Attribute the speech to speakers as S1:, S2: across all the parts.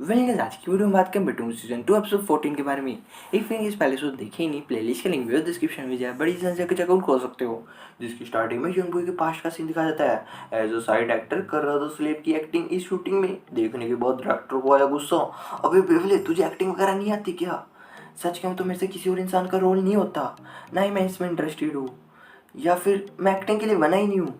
S1: Well आज की video में बात करें बेटून सीजन 2 एपिसोड 14 के बारे में। एक फिर इस पहले एपिसोड देखे ही नहीं, प्लेलिस्ट के लिंक वीडियो डिस्क्रिप्शन में जाए बड़ी आसानी से चेकआउट कर सकते हो। जिसकी स्टार्टिंग में यंग बॉय के पास्ट का सीन दिखाया जाता है। एज अ साइड एक्टर कर रहा था स्लेव की एक्टिंग इस शूटिंग में। देखने के बाद डायरेक्टर को आया गुस्सा, अबे बेवले तुझे एक्टिंग वगैरह नहीं आती क्या? सच कहूं तो मेरे से किसी और इंसान का रोल नहीं होता, ना ही मैं इसमें इंटरेस्टेड हूँ, या फिर मैं एक्टिंग के लिए बना ही नहीं हूँ,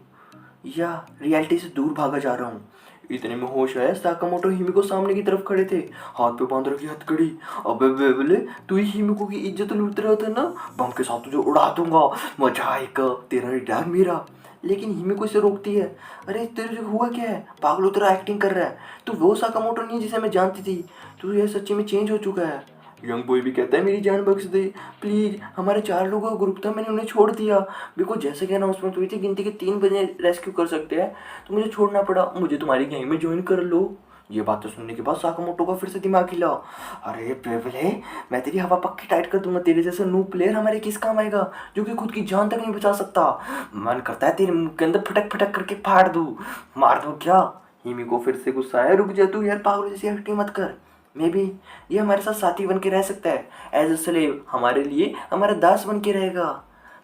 S1: या रियलिटी से दूर भागा जा रहा हूँ। इतने में होश आया, साकामोटो हिमिको सामने की तरफ खड़े थे, हाथ पे बांध रखी हथकड़ी। अबे बेवले तू ही हिमिको की इज्जत लूट रहा था ना, बम के साथ तुझे उड़ा दूंगा, मजा आएगा, तेरा ही डर मेरा। लेकिन हिमिको इसे रोकती है। अरे तेरे हुआ क्या है, पागलो तेरा एक्टिंग कर रहा है, तू वो साकामोटो नहीं जिसे मैं जानती थी, तू ये सच्ची में चेंज हो चुका है। यंग बॉय भी कहता है मेरी जान बख्श दे प्लीज, हमारे 4 लोगों का ग्रुप था, मैंने उन्हें छोड़ दिया बिकॉज जैसे कि अनाउंसमेंट हुई थी गिनती के 3 बजे रेस्क्यू कर सकते हैं, तो मुझे छोड़ना पड़ा, मुझे तुम्हारी गैंग में ज्वाइन कर लो। ये बात तो सुनने के बाद साकामोटो का फिर से दिमाग हिला। अरे बेवले मैं तेरी हवा पक्की टाइट कर दूंगा, तेरे जैसा नू प्लेयर हमारे किस काम आएगा जो कि खुद की जान तक नहीं बचा सकता। मन करता है तेरे मुंह के अंदर फटक फटक करके फाड़ दूं, मार दूं क्या। हिमी को फिर से गुस्सा है, रुक जा तू यार, पागल जैसी एक्टिंग मत कर। मे बी ये हमारे साथ साथी बन के रह सकता है, एज अ स्लेव हमारे लिए हमारा दास बन के रहेगा।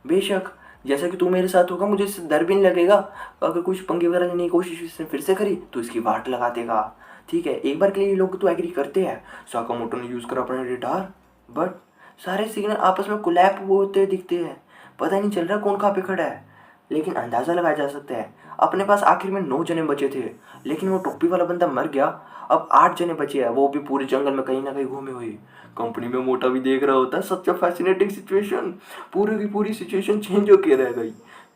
S1: बेशक जैसा कि तू मेरे साथ होगा मुझे इससे डर भी नहीं लगेगा, अगर कुछ पंगे वगैरह लेने की कोशिश इसने फिर से करी तो इसकी वाट लगा देगा। ठीक है, एक बार के लिए ये लोग तो एग्री करते हैं। साकामोटो ने यूज़ करा अपना रेडार, बट सारे सिग्नल आपस में कोलैप होते दिखते हैं, पता नहीं चल रहा कौन कहाँ पे खड़ा है। लेकिन अंदाज़ा लगाया जा सकता है अपने पास आखिर में 9 जने बचे थे, लेकिन वो टोपी वाला बंदा मर गया, अब 8 जने बचे हैं, वो भी पूरे जंगल में कहीं ना कहीं घूमे हुए। कंपनी में मोटा भी देख रहा होता है, सच अ फैसिनेटिंग सिचुएशन। पूरी की पूरी सिचुएशन चेंज होके रह गई।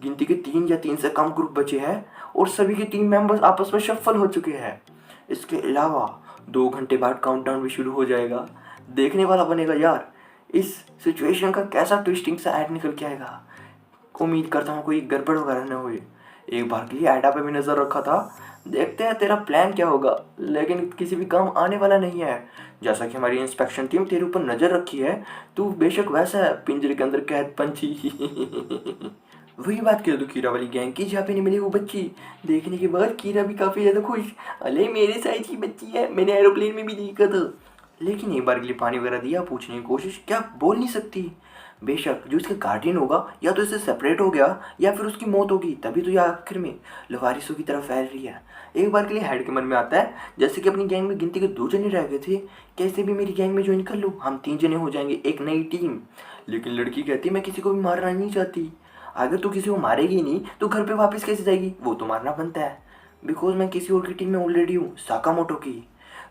S1: गिनती के 3 या 3 से कम ग्रुप बचे हैं और सभी के टीम मेंबर्स आपस में शफल हो चुके हैं। इसके अलावा 2 घंटे बाद काउंटडाउन भी शुरू हो जाएगा। देखने वाला बनेगा यार इस सिचुएशन का कैसा ट्विस्टिंग सा एड निकल के आएगा। उम्मीद करता हूँ कोई गड़बड़ वगैरह न हुई। एक बार के लिए आइडा पे भी नज़र रखा था, देखते हैं तेरा प्लान क्या होगा, लेकिन किसी भी काम आने वाला नहीं है। जैसा कि हमारी इंस्पेक्शन टीम तेरे ऊपर नज़र रखी है, तू बेशक वैसा है पिंजरे के अंदर कैद पंछी। वही बात कर दो कीरा वाली गैंग की जहाँ पे नहीं मिली वो बच्ची। देखने के बाद कीरा भी काफ़ी ज़्यादा खुश, अरे मेरे साइज की बच्ची है, मैंने एरोप्लेन में भी देखा था। लेकिन एक बार के लिए पानी वगैरह दिया, पूछने की कोशिश, क्या बोल नहीं सकती। बेशक जो इसका गार्डियन होगा या तो इससे सेपरेट हो गया या फिर उसकी मौत होगी, तभी तो ये आखिर में लवारिसों की तरफ फैल रही है। एक बार के लिए हेड के मन में आता है जैसे कि अपनी गैंग में गिनती के 2 जने रह गए थे, कैसे भी मेरी गैंग में ज्वाइन कर लूँ, हम 3 जने हो जाएंगे, एक नई टीम। लेकिन लड़की कहती मैं किसी को भी मारना नहीं चाहती। अगर तू किसी को मारेगी नहीं तो घर पर वापस कैसे जाएगी, वो तो मारना बनता है, बिकॉज मैं किसी और की टीम में ऑलरेडी हूँ, साकामोटो की।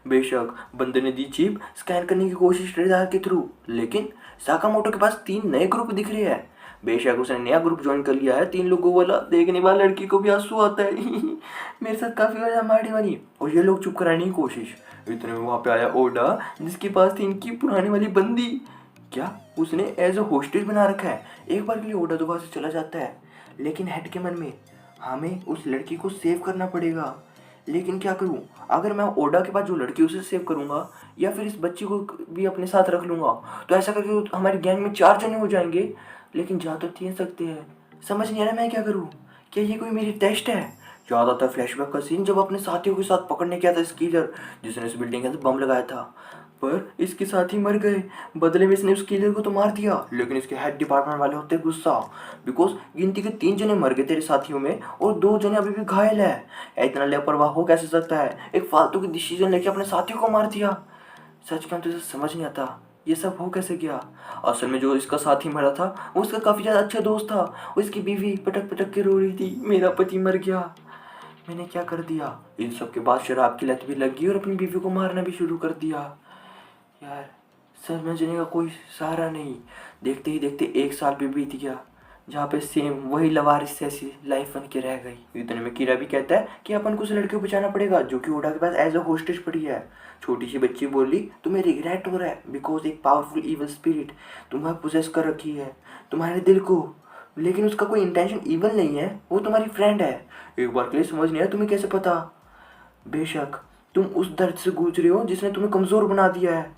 S1: बेशक बंदे ने दी चिप स्कैन करने की कोशिश रेडार के थ्रू, लेकिन साकामोटो के पास 3 नए ग्रुप दिख रहे हैं। बेशक उसने नया ग्रुप ज्वाइन कर लिया है 3 लोगों वाला, देखने वाला लड़की को भी आंसू आता है। मेरे साथ काफ़ी वजह मारने वाली, और ये लोग चुप कराने की कोशिश। इतने में वहाँ पे आया ओडा जिसके पास थी इनकी पुरानी वाली बंदी। क्या उसने एज अ होस्टेज बना रखा है। एक बार के लिए ओडा दोबारा से चला जाता है, लेकिन हेड के मन में हमें उस लड़की को सेव करना पड़ेगा। लेकिन क्या करूं, अगर मैं ओडा के पास जो लड़की उसे सेव करूंगा या फिर इस बच्ची को भी अपने साथ रख लूंगा, तो ऐसा करके हमारी गैंग में 4 जने हो जाएंगे, लेकिन जा तो 3 सकते हैं। समझ नहीं आ रहा मैं क्या करूं, क्या ये कोई मेरी टेस्ट है। याद आता है फ्लैशबैक का सीन जब अपने साथियों के साथ पकड़ने गया था इस किलर जिसने इस बिल्डिंग के अंदर बम लगाया था, पर इसके साथी मर गए। बदले में इसने उस किलर को तो मार दिया, लेकिन इसके हेड डिपार्टमेंट वाले होते गुस्सा, बिकॉज गिनती के 3 जने मर गए तेरे साथियों में और 2 जने अभी भी घायल है। इतना लापरवाह हो कैसे सकता है, एक फालतू की डिसीजन लेके अपने साथियों को मार दिया। सच कहूं तो इसे समझ नहीं आता ये सब हो कैसे गया। असल में जो इसका साथी मरा था वो उसका काफ़ी ज़्यादा अच्छा दोस्त था, उसकी बीवी पटक पटक के रो रही थी मेरा पति मर गया। मैंने क्या कर दिया। इन सब के बाद शराब की लत भी लग गई और अपनी बीवी को मारना भी शुरू कर दिया। यार समझने का कोई सहारा नहीं। देखते ही देखते 1 साल भी बीत गया, जहाँ पे सेम वही लवारिस जैसी लाइफ बन के रह गई। इतने में कीरा भी कहता है कि अपन को उस लड़के को बचाना पड़ेगा जो कि ओडा के पास एज अ होस्टेज पड़ी है। छोटी सी बच्ची बोली तुम्हें रिग्रेट हो रहा है बिकॉज एक पावरफुल इवल स्पिरिट तुम्हें पोजेस कर रखी है तुम्हारे दिल को, लेकिन उसका कोई इंटेंशन इवल नहीं है, वो तुम्हारी फ्रेंड है। एक बार के लिए समझ नहीं आया तुम्हें कैसे पता। बेशक तुम उस दर्द से गूंज रहे हो जिसने तुम्हें कमज़ोर बना दिया है।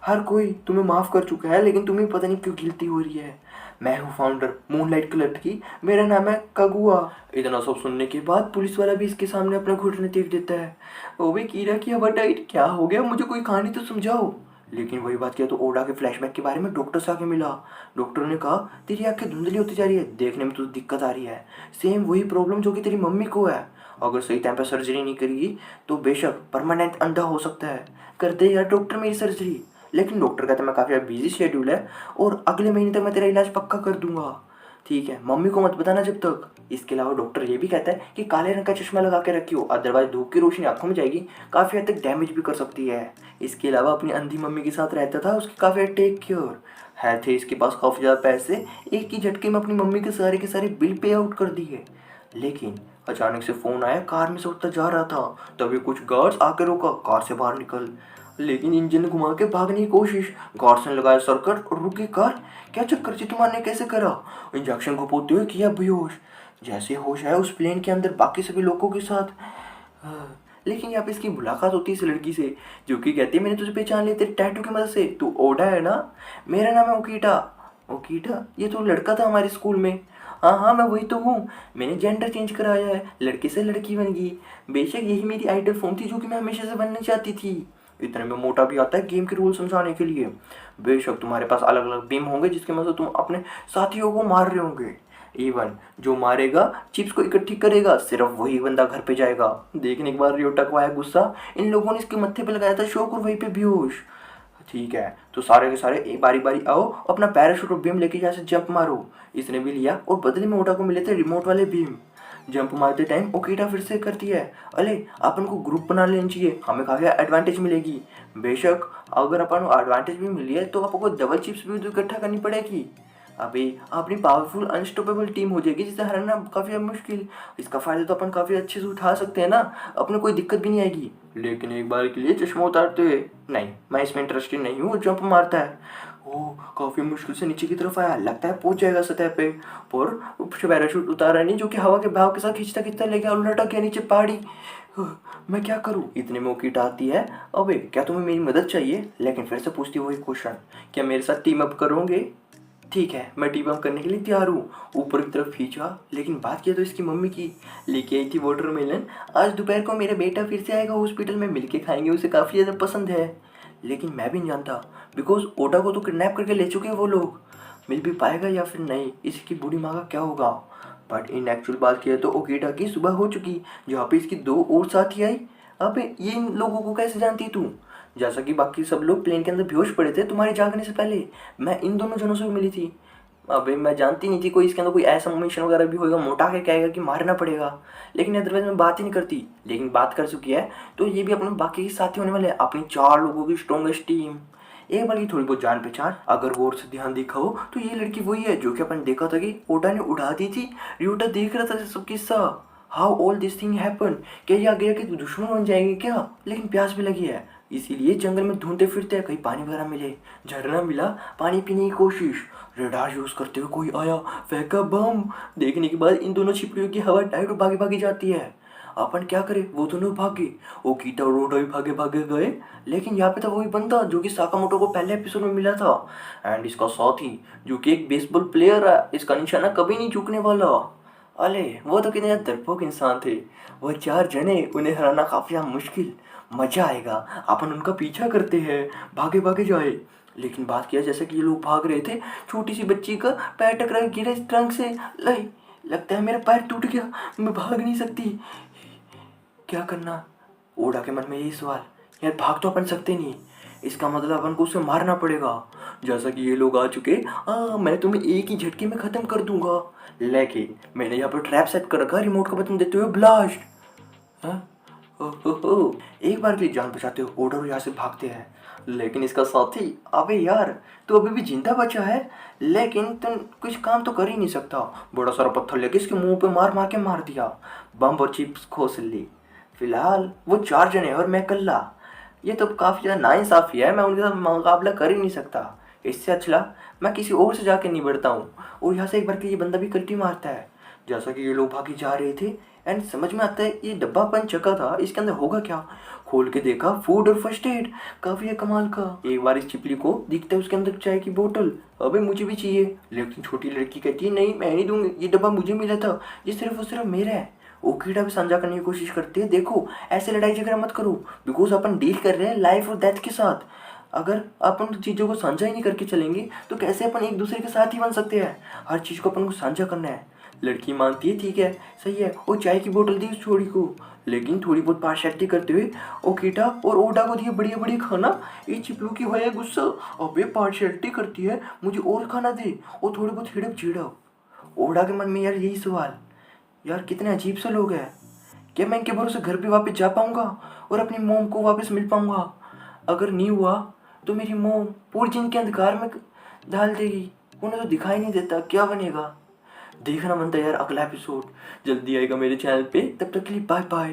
S1: हर कोई तुम्हें माफ़ कर चुका है, लेकिन तुम्हें पता नहीं क्यों गिल्टी हो रही है। मैं हूँ फाउंडर मूनलाइट क्लब की, मेरा नाम है कगुआ। इतना सब सुनने के बाद पुलिस वाला भी इसके सामने अपना घुटने टेक देता है। ओबे कीड़ा की हवाटाइट, क्या हो गया, मुझे कोई कहानी तो समझाओ। लेकिन वही बात किया तो ओडा के फ्लैशबैक के बारे में डॉक्टर से आके मिला। डॉक्टर ने कहा तेरी आंखें धुंधली होती जा रही है, देखने में तो दिक्कत आ रही है, सेम वही प्रॉब्लम जो कि तेरी मम्मी को है। अगर सही टाइम पर सर्जरी नहीं करेगी तो बेशक परमानेंट अंधा हो सकता है। कर दे यार डॉक्टर मेरी सर्जरी। लेकिन डॉक्टर कहता है मैं काफ़ी बिजी शेड्यूल है और अगले महीने तक मैं तेरा इलाज पक्का कर दूंगा। ठीक है, मम्मी को मत बताना जब तक। इसके अलावा डॉक्टर ये भी कहता है कि काले रंग का चश्मा लगा के रखियो, अदरवाइज धूप की रोशनी आंखों में जाएगी, काफ़ी हद तक डैमेज भी कर सकती है। इसके अलावा अपनी अंधी मम्मी के साथ रहता था, उसकी काफ़ी हद टेक केयर है थे इसके पास काफ़ी ज़्यादा पैसे, एक ही झटके में अपनी मम्मी के सारे बिल पे आउट कर दिए। लेकिन अचानक से फ़ोन आया, कार में से उठता जा रहा था, तभी कुछ गार्ड्स आकर रोका, कार से बाहर निकल। लेकिन इंजन घुमा के भागने की कोशिश, गार्ड्स ने लगाया सर्कट और रुकी कार। क्या चक्कर जी, तुम्हारे कैसे करा? इंजेक्शन को पोते हुए किया बेहोश। जैसे होश आया उस प्लेन के अंदर बाकी सभी लोगों के साथ। लेकिन यहाँ पे इसकी मुलाकात होती है इस लड़की से, जो कि कहती है मैंने तुझे पहचान लिया तेरे टैटू की मदद से, तू ओडा है ना? मेरा नाम है ओकीटा। ओकीटा, ये तो लड़का था हमारे स्कूल में। हाँ हाँ मैं वही तो हूँ, मैंने जेंडर चेंज कराया है, लड़के से लड़की बन गई। बेशक यही मेरी आइडल फॉर्म थी जो कि मैं हमेशा से बनना चाहती थी। इतने में मोटा भी आता है गेम के रूल समझाने के लिए। बेशक तुम्हारे पास अलग अलग बीम होंगे जिसके मदद से तुम अपने साथियों को मार रहे होंगे। इवन जो मारेगा चिप्स को इकट्ठी करेगा, सिर्फ वही बंदा घर पे जाएगा। देखने के बाद रियोटा को आया गुस्सा, इन लोगों ने इसके मत्थे पे लगाया था शौक और वहीं पे बेहोश। ठीक है तो सारे के सारे एक बारी बारी आओ, अपना पैराशूट और बीम लेके यहाँ से जंप मारो। इसने भी लिया और बदले में ओटा को मिले थे रिमोट वाले बीम। जंप मारते टाइम ओकीटा फिर से करती है, अरे अपन को ग्रुप बना लेना चाहिए, हमें काफ़ी एडवांटेज मिलेगी। बेशक अगर अपन को एडवांटेज भी मिली है तो आपको डबल चिप्स भी तो इकट्ठा करनी पड़ेगी। अभी अपनी पावरफुल अनस्टॉपेबल टीम हो जाएगी जिसे हराना काफ़ी मुश्किल। इसका फ़ायदा तो अपन काफ़ी अच्छे से उठा सकते हैं ना, अपने कोई दिक्कत भी नहीं आएगी। लेकिन एक बार के लिए चश्मा उतारते हुए, नहीं मैं इसमें इंटरेस्टेड नहीं हूँ, जंप मारता है। ओह काफ़ी मुश्किल से नीचे की तरफ आया, लगता है पहुंच जाएगा सतह पे, पर पैराशूट उतारा नहीं, जो कि हवा के बहाव के साथ खींचता खींचता लेके और लटक गया नीचे पहाड़ी। मैं क्या करूँ? इतने में ओकीटा आती है, अबे क्या तुम्हें मेरी मदद चाहिए? लेकिन फिर से पूछती है वही क्वेश्चन, क्या मेरे साथ टीम अप करोगे? ठीक है मैं टीम अप करने के लिए तैयार हूँ। ऊपर की तरफ खींचा, लेकिन बात किया तो इसकी मम्मी की, लेके आई थी वाटरमेलन। आज दोपहर को मेरा बेटा फिर से आएगा हॉस्पिटल में, मिलके खाएंगे, उसे काफ़ी ज़्यादा पसंद है। लेकिन मैं भी नहीं जानता, बिकॉज ओटा को तो किडनैप करके ले चुके हैं वो लोग, मिल भी पाएगा या फिर नहीं, इसकी बूढ़ी माँ का क्या होगा। बट इन एक्चुअल बात किया तो ओकीटा की सुबह हो चुकी, जहाँ पे इसकी 2 और साथी आई। अबे ये इन लोगों को कैसे जानती तू? जैसा कि बाकी सब लोग प्लेन के अंदर बेहोश पड़े थे तुम्हारे जागने से पहले, मैं इन दोनों जनों से भी मिली थी। अबे मैं जानती नहीं थी कोई इसके अंदर कोई ऐसा मिशन वगैरह भी होगा, मोटा के कहेगा कि मारना पड़ेगा, लेकिन अदरवाइज मैं बात ही नहीं करती। लेकिन बात कर चुकी है तो ये भी अपने बाकी के साथी होने वाले हैं, अपनी 4 लोगों की स्ट्रॉन्गेस्ट टीम। एक बार की थोड़ी बहुत जान पहचान, अगर गौर से ध्यान देखा हो तो ये लड़की वही है जो कि अपन देखा था कि ओटा ने उड़ा दी थी। रियोटा देख रहा था सब किस्सा, how all this thing happen, क्या ये आगे कि दुश्मन बन जाएंगे क्या? लेकिन प्यास भी लगी है, इसीलिए जंगल में ढूंढते फिरते हैं, कहीं पानी वगैरह मिले। झरना मिला, पानी पीने की कोशिश, रेडार यूज करते हुए कोई आया, फेंका बम। देखने के बाद इन दोनों छिपड़ियों की हवा टाइट और भागी भागी जाती है। अपन क्या करें, वो दोनों भागे, ओकीटा और रोडा भी भागे भागे गए। लेकिन यहाँ पे था वही बंदा जो कि साकामोटो को पहले एपिसोड में मिला था, एंड इसका साथी जो कि एक बेसबॉल प्लेयर है, इसका निशाना कभी नहीं झुकने वाला। अले वो तो कितने डरपोक इंसान थे। वो 4 जने, उन्हें हराना काफ़ी मुश्किल, मज़ा आएगा, अपन उनका पीछा करते हैं, भागे भागे जाए। लेकिन बात किया जैसे कि ये लोग भाग रहे थे, छोटी सी बच्ची का पैर टकरा गिरा इस ट्रंक से, लाई लगता है मेरा पैर टूट गया, मैं भाग नहीं सकती, क्या करना? ओडा के मन में यही सवाल, यार भाग तो अपन सकते नहीं, इसका मतलब अपन को उसे मारना पड़ेगा। जैसा कि ये लोग आ चुके, मैं तुम्हें एक ही झटके में ख़त्म कर दूंगा। लेकिन मैंने यहाँ पर ट्रैप सेट कर रखा, रिमोट का बटन देते हुए ब्लास्ट। हाँ ओहो, एक बार के लिए जान बचाते हो, ओडा यहाँ से भागते हैं। लेकिन इसका साथी, अबे यार तू अभी भी जिंदा बचा है, लेकिन तुम कुछ काम तो कर ही नहीं सकता। बड़ा सारा पत्थर लेके इसके मुंह पे मार मार के मार दिया, बम और चिप्स खोस ली। फिलहाल वो 4 जने और मैं कल्ला, ये तो काफ़ी ज़्यादा नाइंसाफ़ी है, मैं उनके साथ मुकाबला कर ही नहीं सकता। इससे अच्छा मैं किसी और से जाके निबड़ता हूँ। और यहाँ से एक बार के ये बंदा भी कल्टी मारता है। जैसा कि ये लोग भागे जा रहे थे, एंड समझ में आता है ये डब्बा अपन चका था, इसके अंदर होगा क्या। खोल के देखा फूड और फर्स्ट एड, काफी है कमाल का। एक बार इस चिपली को दिखता है उसके अंदर चाय की बोतल, अबे मुझे भी चाहिए, लेकिन छोटी लड़की कहती है नहीं मैं नहीं दूंगी, ये डब्बा मुझे मिला था, ये सिर्फ और सिर्फ मेरा है। वो कीड़ा भी साझा करने की कोशिश करती है, देखो ऐसे लड़ाई झगड़ा मत करो, बिकॉज अपन डील कर रहे हैं लाइफ और डेथ के साथ। अगर अपन चीज़ों को साझा ही नहीं करके चलेंगे तो कैसे अपन एक दूसरे के साथ ही बन सकते हैं। हर चीज़ को अपन को साझा करना है। लड़की मानती है ठीक है सही है, वो चाय की बोतल दी उस छोड़ी को, लेकिन थोड़ी बहुत पार्शलिटी करते हुए वो कीटा और ओडा को दिए बढ़िया बढ़िया खाना। ये चिपलू की है गुस्सा, अबे पार्शलिटी करती है, मुझे और खाना दे, और थोड़ी बहुत हिड़प झिड़प। ओडा के मन में यार यही सवाल, यार कितने अजीब से लोग हैं, क्या मैं इनके भरोसे घर पे वापस जा पाऊंगा और अपनी मोम को वापस मिल पाऊंगा। अगर नहीं हुआ तो मेरी मोम पूरी जिंदगी अंधकार में डाल देगी, उन्हें तो दिखाई नहीं देता, क्या बनेगा। देखना बनता है यार अगला एपिसोड, जल्दी आएगा मेरे चैनल पे, तब तक के लिए बाय बाय।